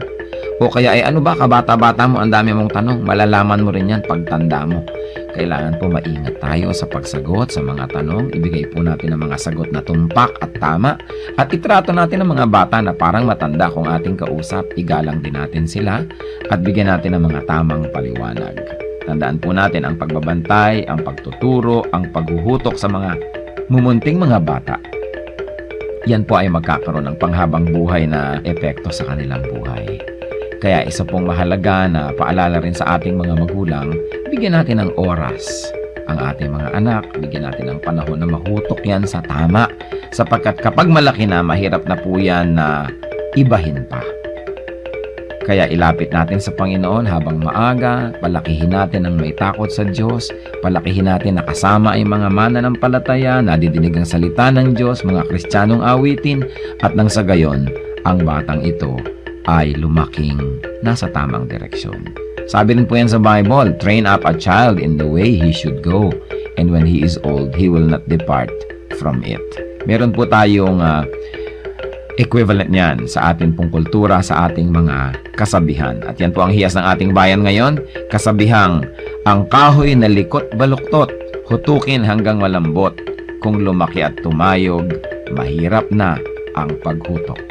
O kaya, ano ba, kabata-bata mo, ang dami mong tanong, malalaman mo rin yan pagtanda mo. Kailangan po maingat tayo sa pagsagot sa mga tanong. Ibigay po natin ang mga sagot na tumpak at tama. At itrato natin ang mga bata na parang matanda kung ating kausap. Igalang din natin sila at bigyan natin ng mga tamang paliwanag. Tandaan po natin ang pagbabantay, ang pagtuturo, ang paghuhutok sa mga mumunting mga bata. Yan po ay magkakaroon ng panghabang buhay na epekto sa kanilang buhay. Kaya isa pong mahalaga na paalala rin sa ating mga magulang, bigyan natin ng oras ang ating mga anak, bigyan natin ng panahon na mahutok yan sa tama, sapagkat kapag malaki na, mahirap na po yan na ibahin pa. Kaya ilapit natin sa Panginoon habang maaga, palakihin natin ang may takot sa Diyos, palakihin natin na kasama ay mga mananampalataya, nadidinig ang salita ng Diyos, mga Kristiyanong awitin, at nang sa gayon, ang batang ito ay lumaking nasa tamang direksyon. Sabi rin po yan sa Bible, train up a child in the way he should go, and when he is old, he will not depart from it. Meron po tayong equivalent niyan sa ating pong kultura, sa ating mga kasabihan. At yan po ang hiyas ng ating bayan ngayon, kasabihang, ang kahoy na likot baluktot, hutukin hanggang malambot, kung lumaki at tumayog, mahirap na ang paghutok.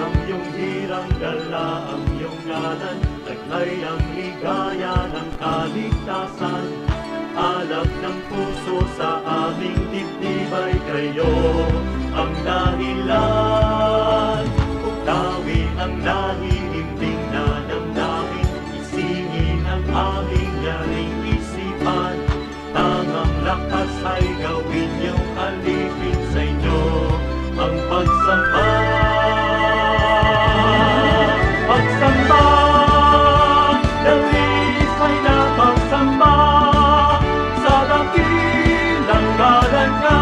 Ang iyong hirang dala, ang iyong ngalan, taglay ang ligaya ng kaligtasan. Alab ng puso sa aming dibdib ay kayo ang dahilan. Uktawin ang lahi, himbing na damdamin, isingin ang aming yaring isipan. Tangang lakas ay gawin niyong alipin sa inyo ang pagsamba. Pagsamba, dalisay na pagsamba, sa dakilang ngalan niya.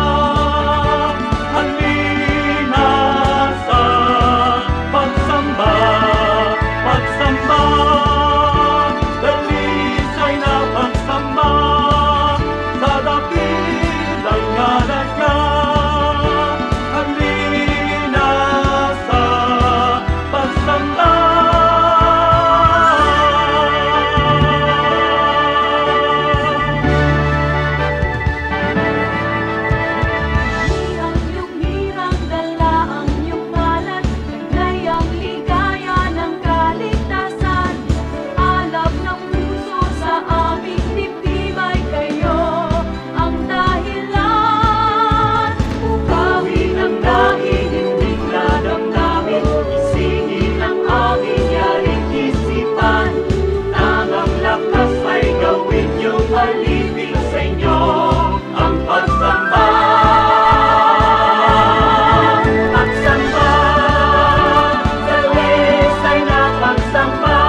Halina sa pagsamba, pagsamba, dalisay na pagsamba, sa dakilang ngalan niya. Halina sa pagsamba. Ang iyong hirang dala, ang iyong ngalan, taglay ang ligaya ng kaligtasan. Alab ng puso sa aming dibdib ay kayo ang dahilan. Ukawin ang dahil, hindi na damdamin, isingin ang aming yaring isipan. Tangang lakas ay gawin niyong alipin sa inyo ang pagsamba. Pagsamba, dalisay na pagsamba,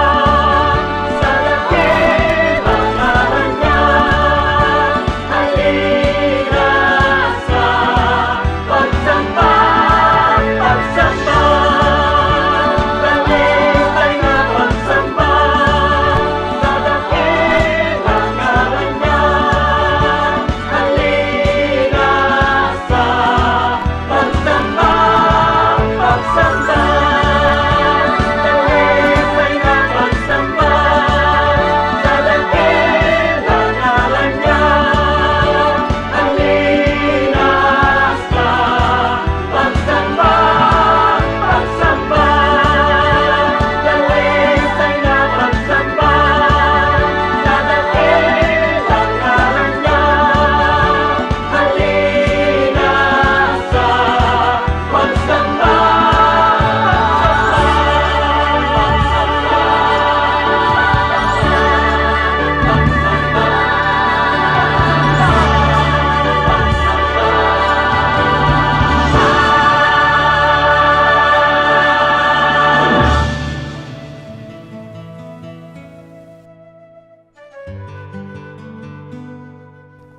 sa dakilang ngalan niya. Halina sa pagsamba, pagsamba, dalisay na pagsamba, sa dakilang ngalan niya. Halina sa pagsamba, pagsamba, dalisay na pagsamba, sa dakilang ngalan niya. Halina sa pagsamba, pagsamba, dalisay na pagsamba, sa dakilang ngalan niya. Halina sa pagsamba,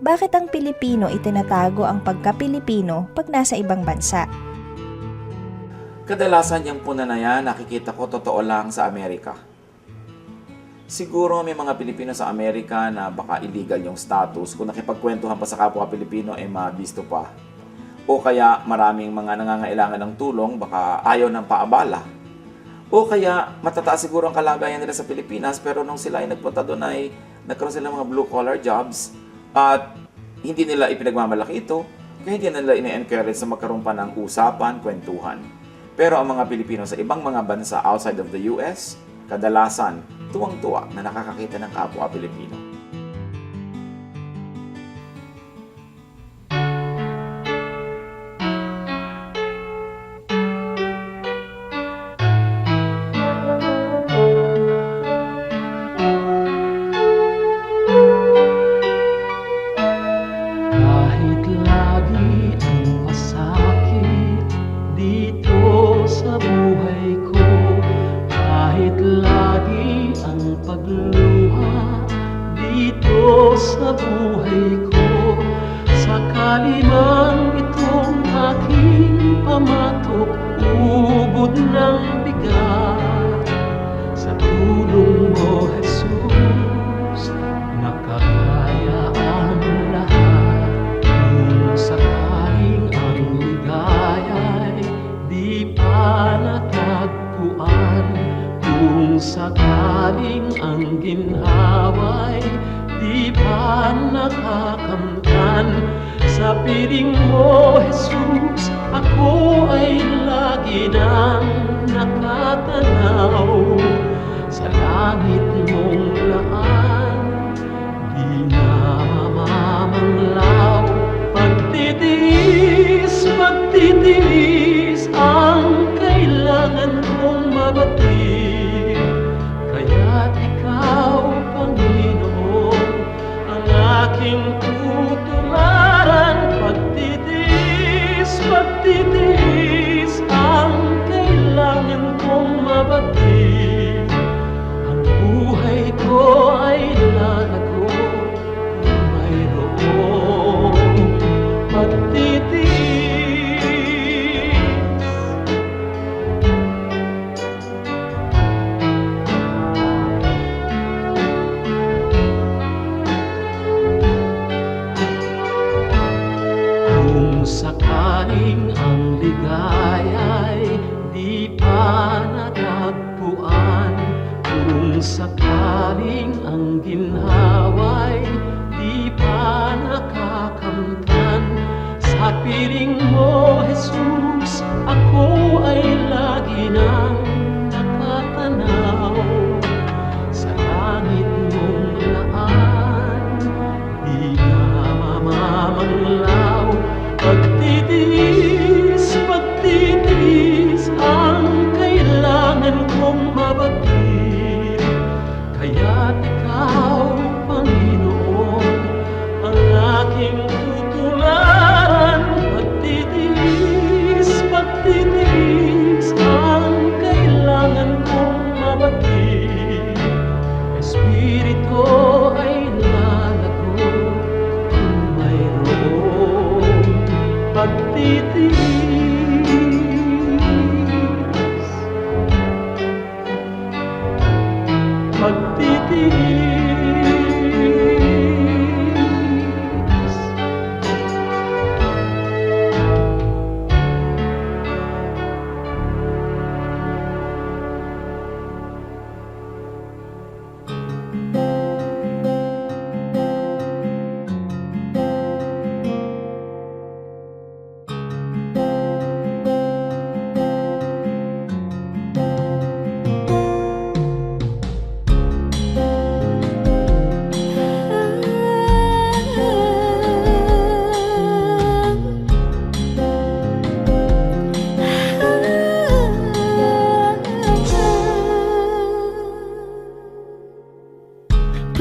Bakit ang Pilipino itinatago ang pagka-Pilipino pag nasa ibang bansa? Kadalasan yung puna na yan, nakikita ko totoo lang sa Amerika. Siguro may mga Pilipino sa Amerika na baka illegal yung status. Kung nakipagkwentuhan pa sa kapwa Pilipino, mabisto pa. O kaya maraming mga nangangailangan ng tulong, baka ayaw ng paabala. O kaya matataas siguro ang kalagayan nila sa Pilipinas, pero nung sila ay nagpunta doon ay nagkaroon sila ng mga blue-collar jobs at hindi nila ipinagmamalaki ito, kaya hindi nila ina-encourage na magkaroon pa ng usapan, kwentuhan. Pero ang mga Pilipino sa ibang mga bansa outside of the US, kadalasan tuwang-tuwa na nakakakita ng kapwa Pilipino. Kahit lagi ang masakit dito sa buhay ko, kahit lagi ang pagluha dito sa buhay ko, sakali man itong aking pamatok, ubod ng bigat. Sa tulong mo, Jesus, nakakaya ang lahat. Kung sakaling ang ligaya'y di pa natagpuan, kung sakaling ang ginhawa'y di pa nakakamtan, sa piling mo, Jesus, ako ay lagi nang nakatanaw. Sa langit mong laan, di na mamamanglaw. Pagtitiis ang kailangan kong mabatid. Kaya't ikaw, Panginoon, ang aking tutularan. Pagtitiis ang kailangan kong mabatid. Ang buhay ko ay lalago kung mayroong pagtitiis. Kung sakaling ang ligaya'y di pa natagpuan, kung sakaling ang ginhawa'y di pa nakakamtan, sa piling mo, Jesus, ako ay lagi nang nakatanaw. Sa langit mong laan, di na mamamanglaw. Pagtitiis ang kailangan kong mabatid. Kaya't ikaw, Panginoon, ang aking tutularan. Pagtitiis ang kailangan kong mabatid. Espiritu ay lalago kung mayroong pagtitiis.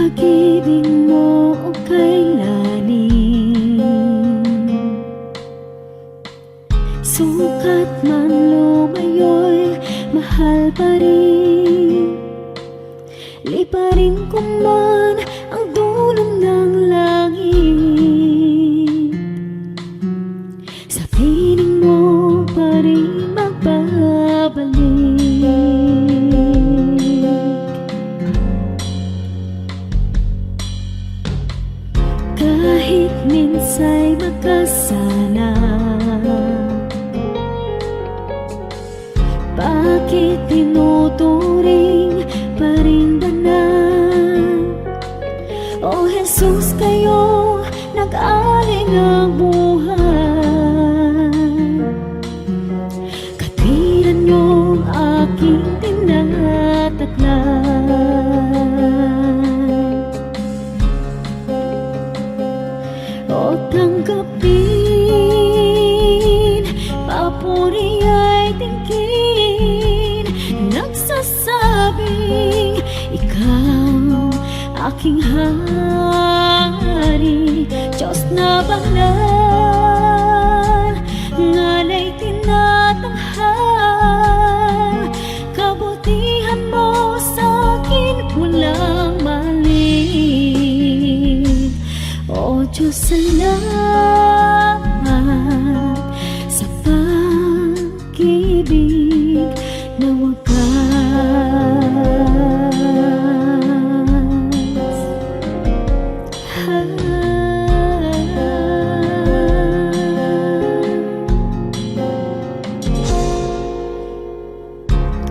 Pag-ibig mo o kailanin, sukat man lumayo'y mahal pa rin. Liparin ko man ang dulong ng langit, sa piling mo pa rin magbalik. makasala. Bakit tinuturing pa rin danan? O Jesus, kayo nag-ari ng buhay. Katwiran niyong aking tinataklan. O tanggapin, papuri ay tingkin, nagsasabing ikaw aking hari, Diyos na banal, ngalay tinatanghal, kabutihan mo sa'kin walang mali. O Diyos, salamat sa pag-ibig na wagas.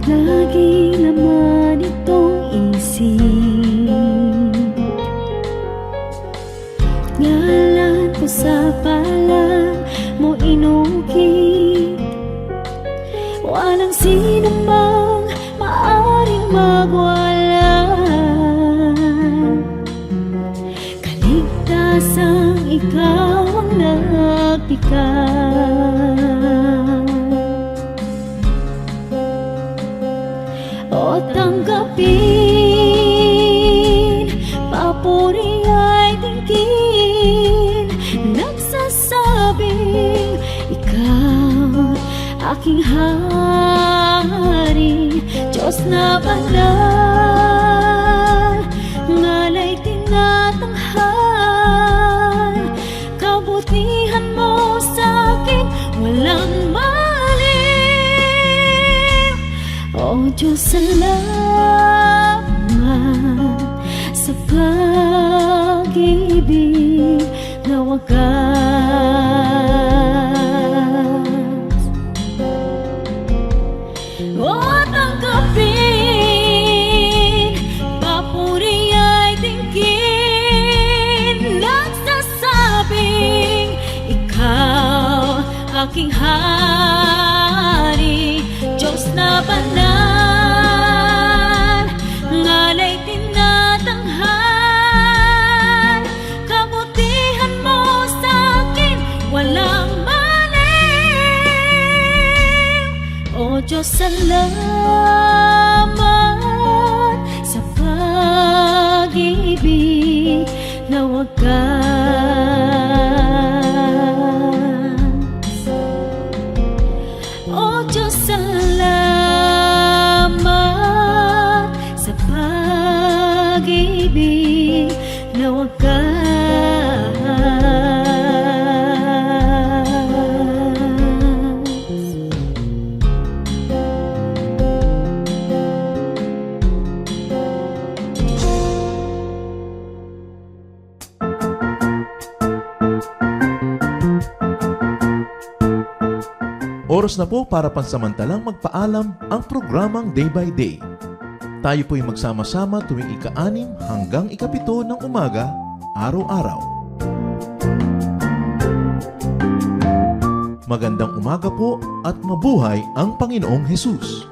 Lagi naman itong isip, ngalan ko sa palad mo inukit. Walang sino mang maaring magwala. Kaligtasang ikaw ang nagpikat. O tanggapin, papuri ay tingkin, nagsasabing ikaw aking hari, Diyos na banal, ngalay tinatanghal, kabutihan mo sa'kin walang mali. O Diyos, salamat sa pag-ibig na wagas. O tanggapin, papuri ay tingkin, nagsasabing ikaw aking hari, Diyos na banal, ngalay tinatanghal, kabutihan mo sa'kin walang mali. O Diyos, salamat sa pag-ibig na wagas. O Diyos, salamat sa pag-ibig na wagas. Oras na po para pansamantalang magpaalam ang programang Day by Day. Tayo po'y magsama-sama tuwing ika-6 hanggang ika-7 ng umaga, araw-araw. Magandang umaga po at mabuhay ang Panginoong Hesus!